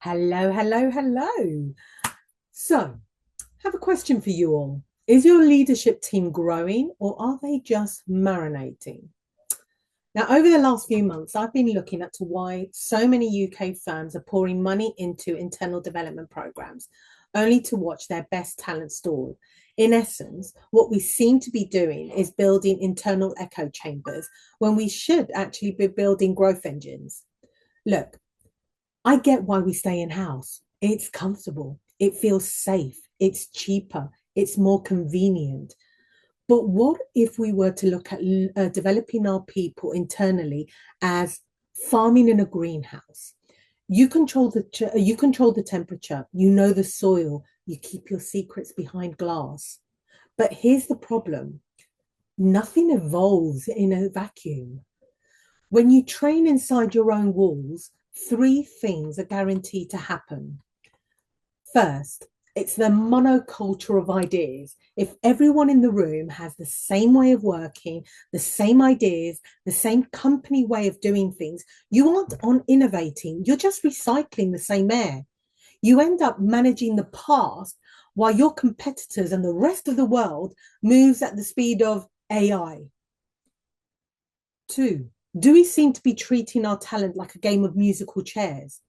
Hello, hello, hello. So, I have a question for you all. Is your leadership team growing or are they just marinating? Now, over the last few months, I've been looking at why so many UK firms are pouring money into internal development programs, only to watch their best talent stall. In essence, what we seem to be doing is building internal echo chambers when we should actually be building growth engines. Look, I get why we stay in house. It's comfortable, it feels safe, it's cheaper, it's more convenient. But what if we were to look at developing our people internally as farming in a greenhouse? You control the temperature, you know the soil, you keep your secrets behind glass. But here's the problem: nothing evolves in a vacuum. When you train inside your own walls, three things are guaranteed to happen. First, it's the monoculture of ideas. If everyone in the room has the same way of working, the same ideas, the same company way of doing things, you aren't on innovating, you're just recycling the same air. You end up managing the past while your competitors and the rest of the world moves at the speed of AI. Two, do we seem to be treating our talent like a game of musical chairs?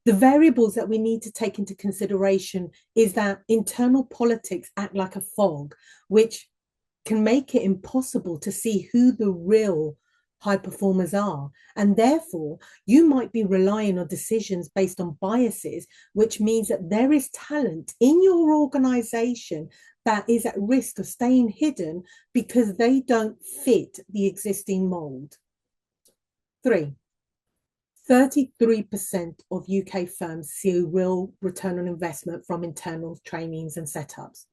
The variables that we need to take into consideration is that internal politics act like a fog, which can make it impossible to see who the real high performers are. And therefore, you might be relying on decisions based on biases, which means that there is talent in your organization that is at risk of staying hidden because they don't fit the existing mold. Three, 33% of UK firms see a real return on investment from internal trainings and setups.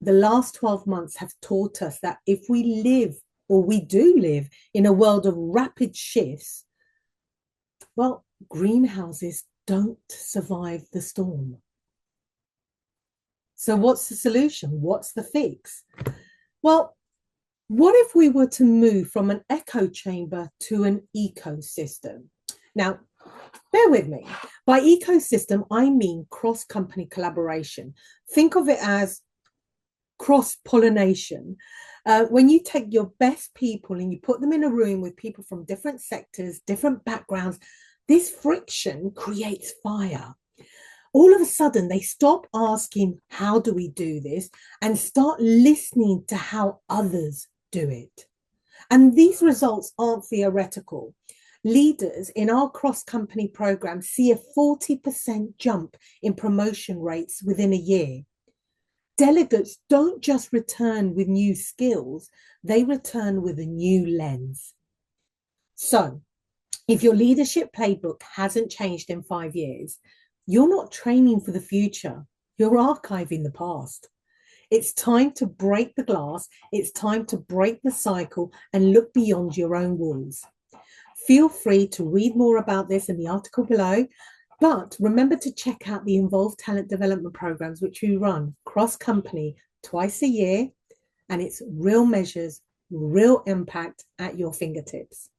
The last 12 months have taught us that if we live, or we do live, in a world of rapid shifts, well, greenhouses don't survive the storm. So what's the solution? What's the fix? Well, what if we were to move from an echo chamber to an ecosystem? Now, bear with me. By ecosystem, I mean cross-company collaboration. Think of it as cross-pollination. When you take your best people and you put them in a room with people from different sectors, different backgrounds, this friction creates fire. All of a sudden, they stop asking, how do we do this? And start listening to how others do it. And these results aren't theoretical. Leaders in our cross-company program see a 40% jump in promotion rates within a year. Delegates don't just return with new skills, they return with a new lens. So, if your leadership playbook hasn't changed in 5 years, you're not training for the future, you're archiving the past. It's time to break the glass, it's time to break the cycle and look beyond your own walls. Feel free to read more about this in the article below, but remember to check out the Involved Talent Development Programs, which we run cross-company twice a year, and it's real measures, real impact at your fingertips.